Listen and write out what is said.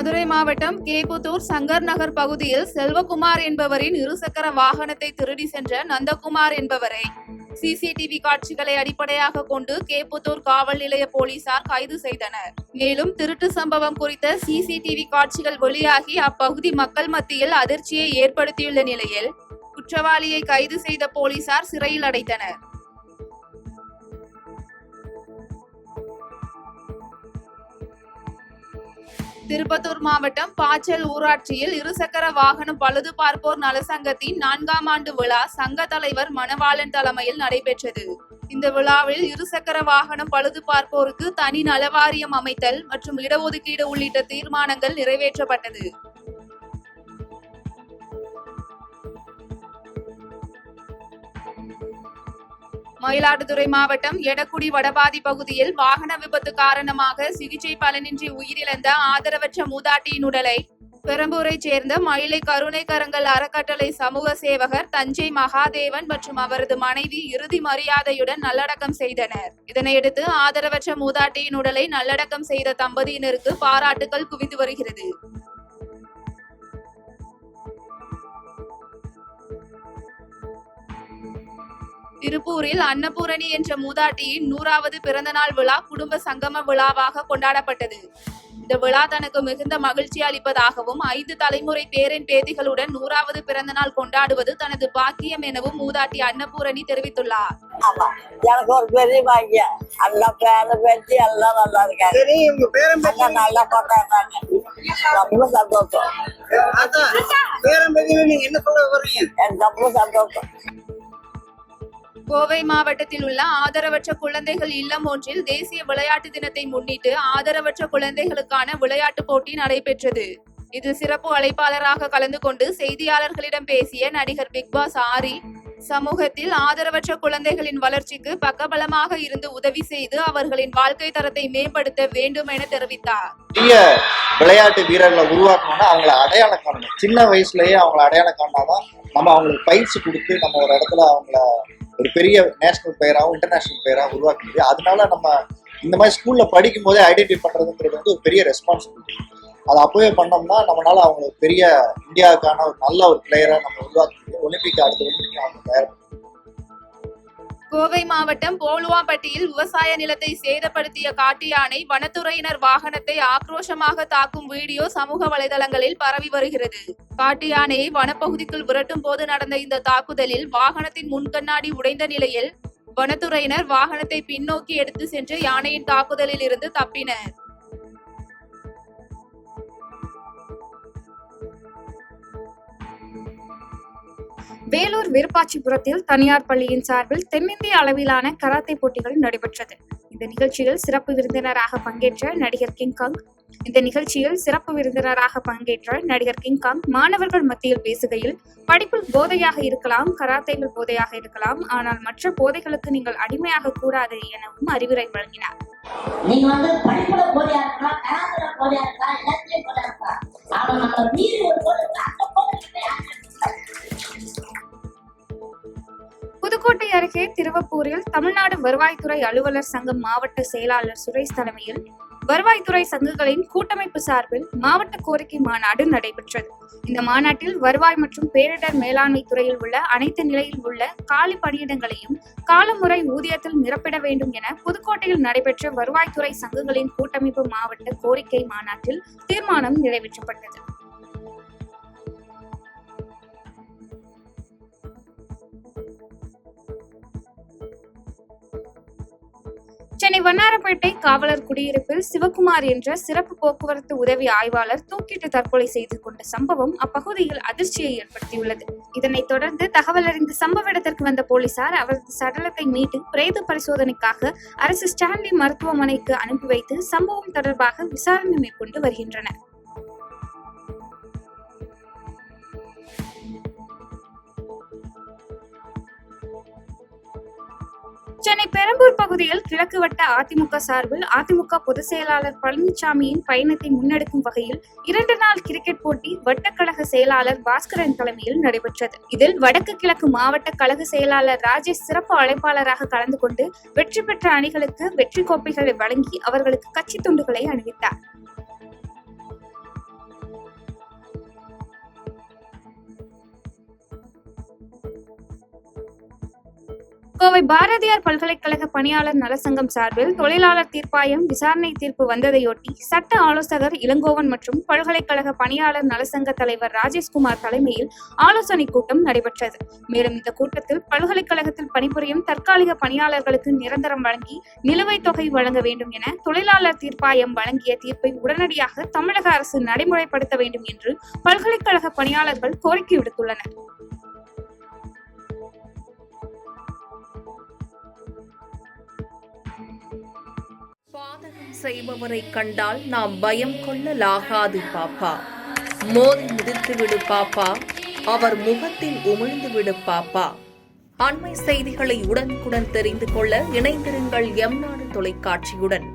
மதுரை மாவட்டம் கேப்புத்தூர் சங்கர் நகர் பகுதியில் செல்வகுமார் என்பவரின் இருசக்கர வாகனத்தை திருடி சென்ற நந்தகுமார் என்பவரை சிசிடிவி காட்சிகளை அடிப்படையாக கொண்டு கேப்புத்தூர் காவல் நிலைய போலீசார் கைது செய்தனர். மேலும் திருட்டு சம்பவம் குறித்த சிசிடிவி காட்சிகள் வெளியாகி அப்பகுதி மக்கள் மத்தியில் அதிர்ச்சியை ஏற்படுத்தியுள்ள நிலையில் குற்றவாளியை கைது செய்த போலீசார் சிறையில் அடைத்தனர். திருப்பத்தூர் மாவட்டம் பாச்சல் ஊராட்சியில் இருசக்கர வாகனம் பழுது பார்ப்போர் நலசங்கத்தின் 4ஆம் ஆண்டு விழா சங்க தலைவர் மணவாளன் தலைமையில் நடைபெற்றது. இந்த விழாவில் இருசக்கர வாகனம் பழுது பார்ப்போருக்கு தனி நலவாரியம் அமைத்தல் மற்றும் இடஒதுக்கீடு உள்ளிட்ட தீர்மானங்கள் நிறைவேற்றப்பட்டது. மயிலாடுதுறை மாவட்டம் எடக்குடி வடபாதி பகுதியில் வாகன விபத்து காரணமாக சிகிச்சை பலனின்றி உயிரிழந்த ஆதரவற்ற மூதாட்டியின் உடலை பெரம்பூரைச் சேர்ந்த மயிலை கருணை கரங்கள் அறக்கட்டளை சமூக சேவகர் தஞ்சை மகாதேவன் மற்றும் அவரது மனைவி இறுதி மரியாதையுடன் நல்லடக்கம் செய்தனர். இதனையடுத்து ஆதரவற்ற மூதாட்டியின் உடலை நல்லடக்கம் செய்த தம்பதியினருக்கு பாராட்டுகள் குவிந்து வருகிறது. திருப்பூரில் அன்னபூரணி என்ற மூதாட்டியின் 100வது பிறந்த நாள் விழா குடும்ப சங்கம விழாவாக கொண்டாடப்பட்டது. இந்த விழா தனக்கு மிகுந்த மகிழ்ச்சி அளிப்பதாகவும் 5 தலைமுறை பேரன் பேத்திகளுடன் 100வது பிறந்த நாள் கொண்டாடுவது தனது பாக்கியம் எனவும் மூதாட்டி அன்னபூரணி தெரிவித்துள்ளார். எனக்கு ஒரு பெரிய பாக்கியம். எல்லாம் பேரன் பேத்தி எல்லாம் நல்லா இருக்காங்க. நல்லா கொண்டாடுறாங்க. ரொம்ப சந்தோஷம். எனக்கு ரொம்ப சந்தோஷம். கோவை மாவட்டத்தில் உள்ள ஆதரவற்ற குழந்தைகள் இல்லம் ஒன்றில் தேசிய விளையாட்டு தினத்தை முன்னிட்டு ஆதரவற்ற குழந்தைகளுக்கான விளையாட்டு போட்டி நடைபெற்றது. இதில் சிறப்பு அழைப்பாளராக கலந்து கொண்டு செய்தியாளர்களிடம் பேசிய நடிகர் பிக்பாஸ் ஆரி சமூகத்தில் ஆதரவற்ற குழந்தைகளின் வளர்ச்சிக்கு பக்கபலமாக இருந்து உதவி செய்து அவர்களின் வாழ்க்கை தரத்தை மேம்படுத்த வேண்டும் என தெரிவித்தார். விளையாட்டு வீரர்களை உருவாக்கணும்னா அவங்களை அடையாளம் காணணும். சின்ன வயசுலயே அவங்களை அடையாளம் காணாதான் நம்ம அவங்களுக்கு பயிற்சி கொடுத்து நம்ம ஒரு இடத்துல அவங்கள ஒரு பெரிய நேஷனல் பிளேயராகவும் இன்டர்நேஷனல் பிளேயராகவும் உருவாக்க முடியும். அதனால நம்ம இந்த மாதிரி ஸ்கூல்ல படிக்கும் போதே ஐடென்டிஃபை பண்றதுங்கிறது வந்து ஒரு பெரிய ரெஸ்பான்சிபிலிட்டி. அதை அப்பவே பண்ணோம்னா நம்மளால அவங்களுக்கு பெரிய இந்தியாவுக்கான ஒரு நல்ல ஒரு பிளேயரா நம்ம உருவாக்க முடியும். ஒலிம்பிக் அடுத்த ஒலிம்பிக் அவங்க தயார். கோவை மாவட்டம் போலுவாம்பட்டியில் விவசாய நிலத்தை சேதப்படுத்திய காட்டு யானை வனத்துறையினர் வாகனத்தை ஆக்ரோஷமாக தாக்கும் வீடியோ சமூக வலைதளங்களில் பரவி வருகிறது. காட்டு யானையை வனப்பகுதிக்குள் விரட்டும் போது நடந்த இந்த தாக்குதலில் வாகனத்தின் முன்கண்ணாடி உடைந்த நிலையில் வனத்துறையினர் வாகனத்தை பின்னோக்கி எடுத்து சென்று யானையின் தாக்குதலில் இருந்து தப்பினர். வேலூர் விருப்பாச்சிபுரத்தில் தனியார் பள்ளியின் சார்பில் தென்னிந்திய அளவிலான கராத்தே போட்டிகள் நடைபெற்றது. இந்த நிகழ்ச்சியில் சிறப்பு விருந்தினராக பங்கேற்ற நடிகர் கிங் காங் மாணவர்கள் மத்தியில் பேசுகையில், படிப்பில் போதையாக இருக்கலாம், கராத்தேவில் போதையாக இருக்கலாம், ஆனால் மற்ற போதைகளுக்கு நீங்கள் அடிமையாக கூடாது எனவும் அறிவுரை வழங்கினார். புதுக்கோட்டை அருகே திருவப்பூரில் தமிழ்நாடு வருவாய்த்துறை அலுவலர் சங்கம் மாவட்ட செயலாளர் சுரேஷ் தலைமையில் வருவாய்த்துறை சங்கங்களின் கூட்டமைப்பு சார்பில் மாவட்ட கோரிக்கை மாநாடு நடைபெற்றது. இந்த மாநாட்டில் வருவாய் மற்றும் பேரிடர் மேலாண்மை துறையில் உள்ள அனைத்து நிலையில் உள்ள காலி பணியிடங்களையும் காலமுறை ஊதியத்தில் நிரப்பிட வேண்டும் என புதுக்கோட்டையில் நடைபெற்ற வருவாய்த்துறை சங்கங்களின் கூட்டமைப்பு மாவட்ட கோரிக்கை மாநாட்டில் தீர்மானம் நிறைவேற்றப்பட்டது. சென்னை வண்ணாரப்பேட்டை காவலர் குடியிருப்பில் சிவகுமார் என்ற சிறப்பு போக்குவரத்து உதவி ஆய்வாளர் தூக்கிட்டு தற்கொலை செய்து கொண்ட சம்பவம் அப்பகுதியில் அதிர்ச்சியை ஏற்படுத்தியுள்ளது. இதனைத் தொடர்ந்து தகவல் அறிந்து சம்பவ இடத்திற்கு வந்த போலீசார் அவரது சடலத்தை மீட்டு பிரேத பரிசோதனைக்காக அரசு ஸ்டான்லி மருத்துவமனைக்கு அனுப்பி வைத்து சம்பவம் தொடர்பாக விசாரணை மேற்கொண்டு வருகின்றனர். சென்னை பெரம்பூர் பகுதியில் கிழக்கு வட்ட அதிமுக சார்பில் அதிமுக பொதுச் செயலாளர் பழனிசாமியின் பயணத்தை முன்னெடுக்கும் வகையில் 2 நாள் கிரிக்கெட் போட்டி வட்டக்கழக செயலாளர் பாஸ்கரன் தலைமையில் நடைபெற்றது. இதில் வடக்கு கிழக்கு மாவட்ட கழக செயலாளர் ராஜேஷ் சிறப்பு அழைப்பாளராக கலந்து கொண்டு வெற்றி பெற்ற அணிகளுக்கு வெற்றி கோப்பைகளை வழங்கி அவர்களுக்கு கட்சி துண்டுகளை அணிவித்தார். கோவை பாரதியார் பல்கலைக்கழக பணியாளர் நலசங்கம் சார்பில் தொழிலாளர் தீர்ப்பாயம் விசாரணை தீர்ப்பு வந்ததையொட்டி சட்ட ஆலோசகர் இளங்கோவன் மற்றும் பல்கலைக்கழக பணியாளர் நலசங்க தலைவர் ராஜேஷ்குமார் தலைமையில் ஆலோசனை கூட்டம் நடைபெற்றது. மேலும் இந்த கூட்டத்தில் பல்கலைக்கழகத்தில் பணிபுரியும் தற்காலிக பணியாளர்களுக்கு நிரந்தரம் வழங்கி நிலுவைத் தொகை வழங்க வேண்டும் என தொழிலாளர் தீர்ப்பாயம் வழங்கிய தீர்ப்பை உடனடியாக தமிழக அரசு நடைமுறைப்படுத்த வேண்டும் என்று பல்கலைக்கழக பணியாளர்கள் கோரிக்கை விடுத்துள்ளனர். பாதகம் செய்பவரை கண்டால் நாம் பயம் கொள்ளலாகாது பாப்பா. மோதி மிதித்து விடு பாப்பா, அவர் முகத்தில் உமிழ்ந்து விடு பாப்பா. அண்மை செய்திகளை உடனுக்குடன் தெரிந்து கொள்ள இணைந்திருங்கள் எம் நாடு தொலைக்காட்சியுடன்.